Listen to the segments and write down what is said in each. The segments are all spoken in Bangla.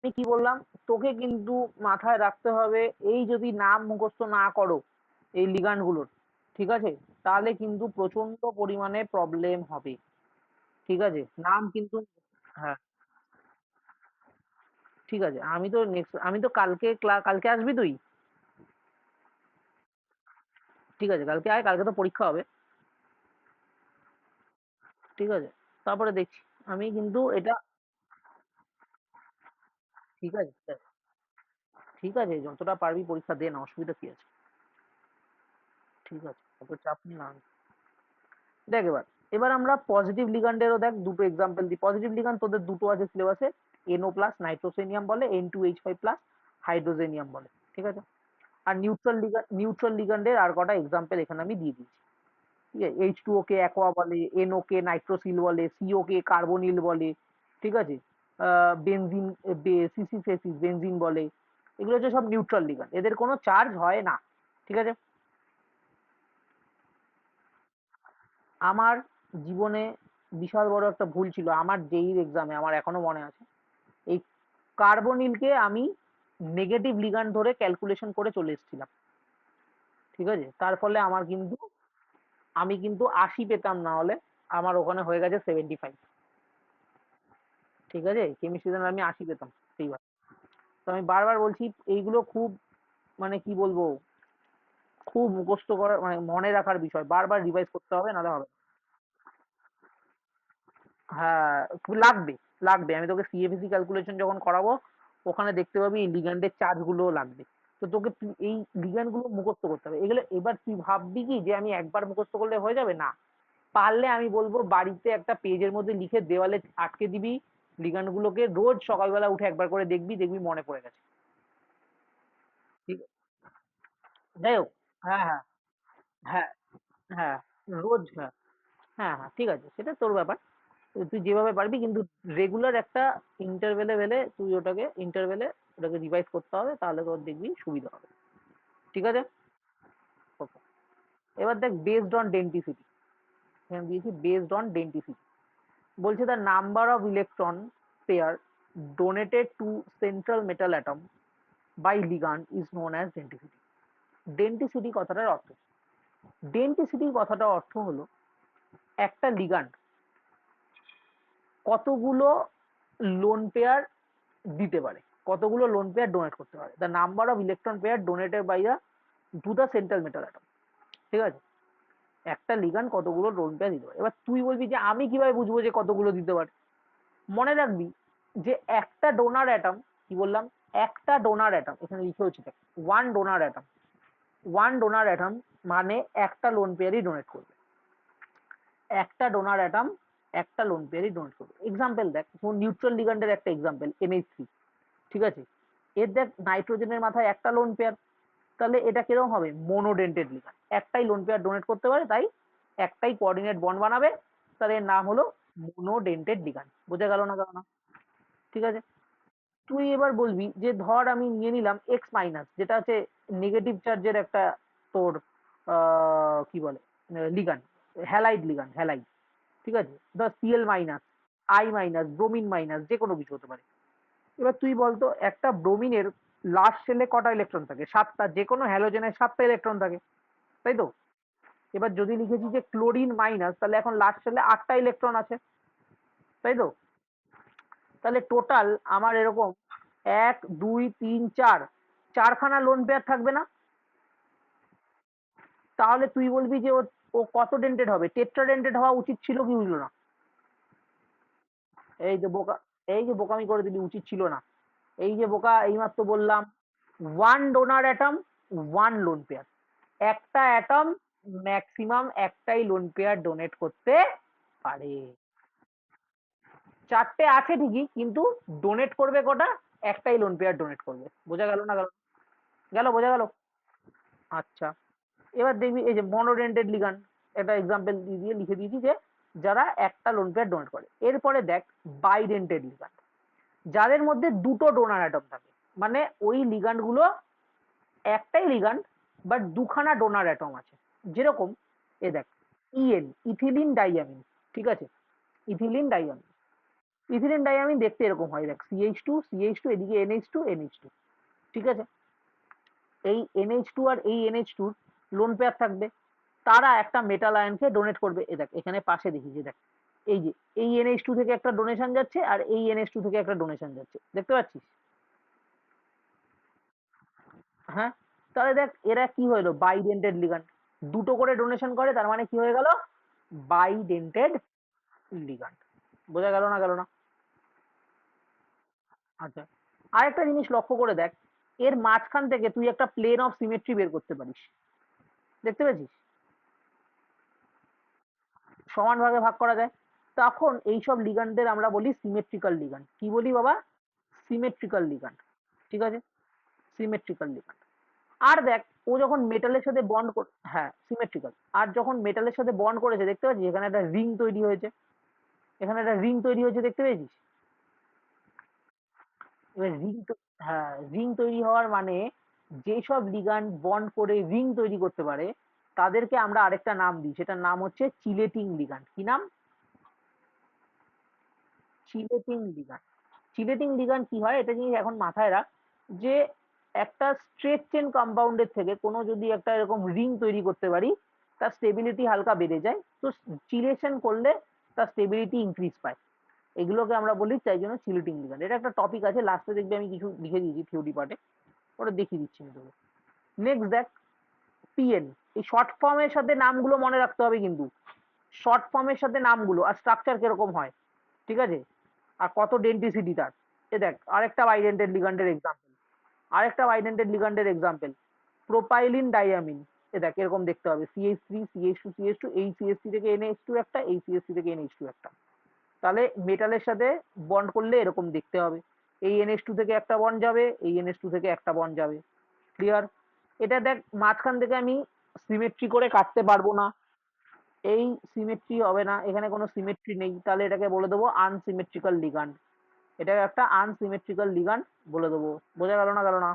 আমি কি বললাম, তোকে কিন্তু মাথায় রাখতে হবে, এই যদি নাম মুখস্থ না করো এই লিগ্যান্ড গুলোর, ঠিক আছে, তাহলে কিন্তু প্রচন্ড পরিমাণে প্রবলেম হবে। ঠিক আছে, নাম কিন্তু, হ্যাঁ ঠিক আছে, আমি তো কালকে কালকে আসবি তুই? ঠিক আছে, কালকে আয়, কালকে তো পরীক্ষা হবে। ঠিক আছে, তারপরে দেখছি। আমি কিন্তু এটা, ঠিক আছে ঠিক আছে, ঠিক আছে, যতটা পারবি পরীক্ষা দে না, অসুবিধা কি আছে। ঠিক আছে, অত চাপ নিয়ে না। দেখ এবার, আমরা পজিটিভ লিগ্যান্ডেরও দেখ দুটো এক্সাম্পল দিই। পজিটিভ লিগ্যান্ড তোদের দুটো আছে সিলেবাসে, এনও প্লাস নাইট্রোসেনিয়াম বলে, N2H5 প্লাস হাইড্রোজেনিয়াম বলে। ঠিক আছে, আর নিউট্রাল লিগ্যান্ডের আর কটা এক্সাম্পল এখানে আমি দিয়ে দিচ্ছি। ঠিক আছে, H2O কে অ্যাকোয়া বলে, NO কে নাইট্রোসিল বলে, CO কে কার্বনিল বলে। ঠিক আছে, বেনজিন, সিসিসেসিস বেনজিন বলে। এগুলো হচ্ছে সব নিউট্রাল লিগ্যান্ড, এদের কোনো চার্জ হয় না। ঠিক আছে, আমার জীবনে বিশাল বড় একটা ভুল ছিল আমার জেইর এক্সামে, আমার এখনো মনে আছে। এই কার্বনিলকে আমি নেগেটিভ লিগ্যান্ড ধরে ক্যালকুলেশন করে চলে এসেছিলাম। ঠিক আছে, তার ফলে আমার কিন্তু, আমি কিন্তু 80 পেতাম, না হলে আমার ওখানে হয়ে গেছে 75। ঠিক আছে, কেমিস্ট্রিতে আমি 80 পেতাম সেইবার। তো আমি বারবার বলছি, এইগুলো খুব, মানে কি বলবো, খুব মুখস্থ করার, মানে মনে রাখার বিষয়, বারবার রিভাইজ করতে হবে, নাহলে হবে না। হ্যাঁ, লাগবে, লাগবে। আমি তোকে সিএফএসি ক্যালকুলেশন যখন করাবো, ওখানে দেখতে পাবি এই লিগ্যান্ডের চার্জ গুলো লাগবে। তো তোকে এই লিগ্যান্ড গুলো মুখস্থ করতে হবে এগুলো। এবার তুই ভাববি কি যে আমি একবার মুখস্থ করলে হয়ে যাবে? না, পারলে আমি বলবো বাড়িতে একটা পেজের মধ্যে লিখে দেওয়ালে আটকে দিবি, লিগ্যান্ড গুলোকে রোজ সকালবেলা উঠে একবার করে দেখবি, দেখবি মনে পড়ে গেছে। ঠিক, যাই হোক, হ্যাঁ হ্যাঁ হ্যাঁ হ্যাঁ, রোজ, হ্যাঁ হ্যাঁ হ্যাঁ, ঠিক আছে, সেটা তোর ব্যাপার। তুই যেভাবে পারবি, কিন্তু রেগুলার একটা ইন্টারভেলে ভেলে তুই ওটাকে রিভাইজ করতে হবে, তাহলে তোর দেখবি সুবিধা হবে। ঠিক আছে, ওকে। এবার দেখ, বেসড অন ডেন্টিসিটি, এখানে দিয়েছি বেসড অন ডেন্টিসিটি। বলছে the number of electron pair donated to central metal atom by ligand is known as denticity. Denticity কথাটার অর্থ, ডেন্টিসিটি কথাটার অর্থ হলো একটা লিগ্যান্ড কতগুলো লোন পেয়ার দিতে পারে, কতগুলো লোন পেয়ার ডোনেট করতে পারে, the number of electron pair donated by the to the central metal atom. ঠিক আছে, একটা লিগ্যান্ড কতগুলো লোন পেয়ার দিতে পারে। এবার তুই বলবি যে আমি কিভাবে বুঝবো যে কতগুলো দিতে পারে? মনে রাখবি যে একটা ডোনার অ্যাটম, কি বললাম, একটা ডোনার অ্যাটম, এখানে লিখে হচ্ছে দেখ, one donor atom, one donor atom মানে একটা লোন পেয়ারই ডোনেট করবে। একটা ডোনার অ্যাটম একটা লোন পেয়ারই ডোনেট করবে। এক্সাম্পল দেখ, নিউট্রাল লিগ্যান্ডের একটা এক্সাম্পল NH3। ঠিক আছে, এর দেখ নাইট্রোজেনের মাথায় একটা লোন পেয়ার, তাহলে এটা কিরকম হবে? মোনোডেন্টেড লিগ্যান্ড, একটাই লোন পেয়ার ডোনেট করতে পারে, তাই একটাই কোঅর্ডিনেট বন্ড বানাবে, তাহলে এর নাম হলো মোনোডেন্টেড লিগ্যান্ড। বোঝা গেল না কেন? ঠিক আছে, তুই এবার বলবি যে ধর আমি নিয়ে নিলাম এক্স মাইনাস, যেটা হচ্ছে নেগেটিভ চার্জের একটা, তোর কি বলে, লিগ্যান্ড, হ্যালাইড লিগ্যান্ড, হ্যালাইড। ঠিক আছে, ধর CL minus, I minus, bromine minus, যে কোনো কিছু হতে পারে। এবার তুই বলতো একটা ব্রোমিনের লাস্ট শেলে কটা ইলেকট্রন থাকে? 7টা। যে কোনো হ্যালোজেনের 7টা ইলেকট্রন থাকে, তাই তো? এবার যদি লিখেছি যে ক্লোরিন মাইনাস, তাহলে এখন লাস্ট শেলে 8টা ইলেকট্রন আছে, তাই তো? তাহলে টোটাল আমার এরকম 1 2 3 4, চারখানা লোন পেয়ার থাকবে না? তাহলে তুই বলবি যে ও ও কত ডেন্টেড হবে? টেট্রাডেন্টেড হওয়া উচিত ছিল কি হইল না? এই যে বোকা, এই যে বোকামি করে দিলি, উচিত ছিল না। এই যে বোকা, এইমাত্র বললাম one donor atom, one lone pair, একটা অ্যাটম ম্যাক্সিমাম একটাই লোন পেয়ার ডোনেট করতে পারে। চারটে আছে ঠিকই, কিন্তু ডোনেট করবে কটা? একটাই লোন পেয়ার ডোনেট করবে। বোঝা গেল না? গেল, গেল, বোঝা গেল। আচ্ছা, এবার দেখবি এই যে মনোডেন্টেড লিগ্যান্ড, একটা এক্সাম্পল দিয়ে দিয়ে লিখে দিয়েছি যে যারা একটা লোন পেয়ার ডোনেট করে। এরপরে দেখ বাইডেন্টেড লিগ্যান্ড, যাদের মধ্যে দুটো ডোনার অ্যাটম থাকে, মানে ওই লিগ্যান্ড গুলো একটাই লিগ্যান্ড, বাট দুখানা ডোনার অ্যাটম আছে। যেরকম এ দেখ, ইথিলিন ডাইয়ামিন। ঠিক আছে, ইথিলিন ডাইয়ামিন, ইথিলিন ডাইয়ামিন দেখতে এরকম হয়, দেখ CH2 এদিকে NH2 ঠিক আছে। এই NH2 আর এই NH2 লোন পেয়ার থাকবে, তারা একটা মেটাল আয়নকে ডোনেট করবে। এ দেখ এখানে পাশে দেখি, যে দেখ এই যে এই NH2 থেকে একটা ডোনেশন যাচ্ছে আর এই NH2 থেকে একটা ডোনেশন যাচ্ছে, দেখতে পাচ্ছিস? হ্যাঁ, তাহলে দেখ এরা কি হলো, বাইডেন্টেড লিগ্যান্ড। দুটো করে ডোনেশন করে, তার মানে কি হয়ে গেল, বাইডেন্টেড লিগ্যান্ড। বোঝা গেল না, গেল না? আচ্ছা, আরেকটা জিনিস লক্ষ্য করে দেখ, এর মাঝখান থেকে তুই একটা প্লেন অফ সিমেট্রি বের করতে পারিস, দেখতে পেয়েছিস? সমান ভাগে ভাগ করা যায়। তখন এইসব লিগ্যান্ডদের আমরা বলি সিমেট্রিক্যাল লিগ্যান্ড। কি বলি বাবা? Symmetrical ligand. ঠিক আছে, সিমেট্রিক্যাল লিগ্যান্ড। আর দেখ, ও যখন মেটালের সাথে বন্ড, হ্যাঁ সিমেট্রিক্যাল। আর যখন মেটালের সাথে বন্ড করেছে, দেখতে পাচ্ছিস এখানে একটা রিং তৈরি হয়েছে, এখানে একটা রিং তৈরি হয়েছে, দেখতে পেয়েছিস? এবার রিং, হ্যাঁ রিং তৈরি হওয়ার মানে, যেসব লিগ্যান্ড বন্ড করে রিং তৈরি করতে পারে তাদেরকে আমরা আরেকটা নাম দিই, সেটার নাম হচ্ছে চিলেটিং লিগ্যান্ড। কি নাম? Chelating ligand. চিলেটিং লিগ্যান্ড কি হয়, এটা জিনিস এখন মাথায় রাখ, যে একটা স্ট্রেট চেন কম্পাউন্ডের থেকে কোনো যদি একটা এরকম রিং তৈরি করতে পারি, তার স্টেবিলিটি হালকা বেড়ে যায়। তো চিলেশন করলে তার স্টেবিলিটি ইনক্রিজ পায়। এগুলোকে আমরা বলি তাই জন্য চিলেটিং লিগ্যান্ড। এটা একটা টপিক আছে, লাস্টে দেখবি আমি কিছু লিখে দিয়েছি থিওরি পার্টে, ওটা দেখিয়ে দিচ্ছি আমি তোকে। নেক্সট দেখ, পিএন। এই শর্ট ফর্মের সাথে নামগুলো মনে রাখতে হবে কিন্তু, শর্ট ফর্মের সাথে নামগুলো আর স্ট্রাকচার কিরকম হয়, ঠিক আছে, আর কত ডেন্টিসিটি তার। এ দেখ আরেকটা বাইডেন্টেড লিগ্যান্ডের এক্সাম্পল, আরেকটা বাইডেন্টেড লিগ্যান্ডের এক্সাম্পল, প্রোপাইলিন ডাইয়ামিন। এ দেখ এরকম দেখতে হবে, CH3 CH2 CH2, এই CH3 থেকে NH2 একটা, এই CH3 থেকে NH2 একটা। তাহলে মেটালের সাথে বন্ড করলে এরকম দেখতে হবে, এই NH2 থেকে একটা বন্ড যাবে, এই NH2 থেকে একটা বন্ড যাবে। ক্লিয়ার? এটা দেখ মাঝখান থেকে আমি সিমেট্রি করে কাটতে পারবো না, এই সিমেট্রি হবে না, এখানে কোনো সিমেট্রি নেই, তাহলে এটাকে বলে দেবো আনসিমেট্রিক্যাল লিগ্যান্ড। এটাকে একটা আনসিমেট্রিক্যাল লিগ্যান্ড বলে দেবো। বোঝা গেল না, গেল না?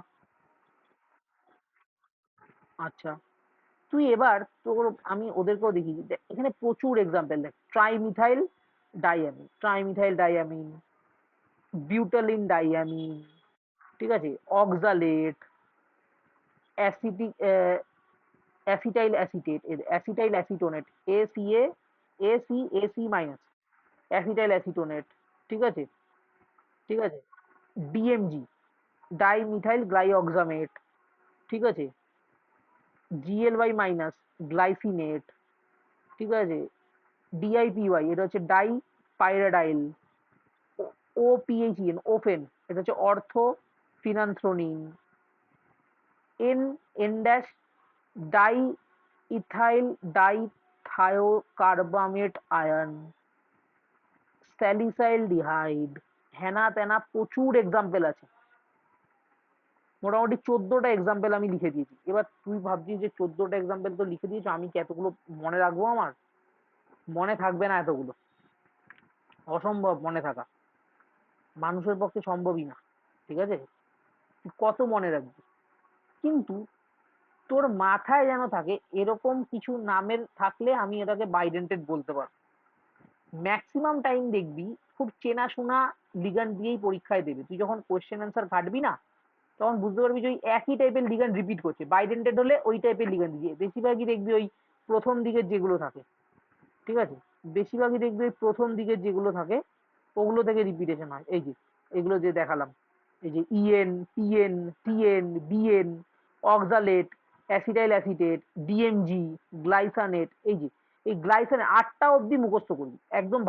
আচ্ছা, তুই এবার তোর আমি ওদেরকেও দেখিয়ে দিই। দেখ এখানে প্রচুর এক্সাম্পল, দেখ ট্রাইমিথাইল ডাইয়ামিন, বিউটালিন ডাইয়ামিন, ঠিক আছে, oxalate, acetic acetyl acetate, acetyl acetonate, ACA, AC minus, acetyl acetonate, ঠিক আছে, ঠিক আছে, DMG, ডাইমিথাইল গ্লাইঅক্সামেট, ঠিক আছে, GLY মাইনাস, গ্লাইসিনেট, ঠিক আছে, DIPY, এটা হচ্ছে ডাই পাইরাডাইল, OPHEN, ওফেন, এটা হচ্ছে অর্থো ফিনান্থ্রোনিন, N dash die ethyl ডাইথায়োকার্বামেট ion, স্যালিসাইলডিহাইড, হেনা তেনা প্রচুর এক্সাম্পল আছে। মোটামুটি 14টা এক্সাম্পল আমি লিখে দিয়েছি। এবার তুই ভাবছিস যে 14টা এক্সাম্পল তো লিখে দিয়েছো, আমি কি এতগুলো মনে রাখবো? আমার মনে থাকবে না এতগুলো, অসম্ভব মনে থাকা, মানুষের পক্ষে সম্ভবই না। ঠিক আছে, তুই কত মনে রাখবি? কিন্তু তোর মাথায় যেন থাকে এরকম কিছু নামের থাকলে আমি এটাকে বাইডেন্টেড বলতে পারবো। ম্যাক্সিমাম টাইম দেখবি খুব চেনাশোনা লিগ্যান্ড দিয়েই পরীক্ষায় দেবে। তুই যখন কোয়েশ্চেন অ্যান্সার ঘাটবি না, তখন বুঝতে পারবি যে ওই একই টাইপের লিগ্যান্ড রিপিট করছে। বাইডেন্টেড হলে ওই টাইপের লিগ্যান্ড দিয়ে বেশিরভাগই দেখবি ওই প্রথম দিকের যেগুলো থাকে, ঠিক আছে, বেশিরভাগই দেখবি ওই প্রথম দিকের যেগুলো থাকে ওগুলো থেকে রিপিটেশন হয়। এই যে এগুলো যে দেখালাম, এই যে EN, TN, BN, oxalate, acetyl acetate, DMG, গ্লাইসানেট, এই যে এই গ্লাইসানেট 8টা অবধি মুখস্থ করবি একদম।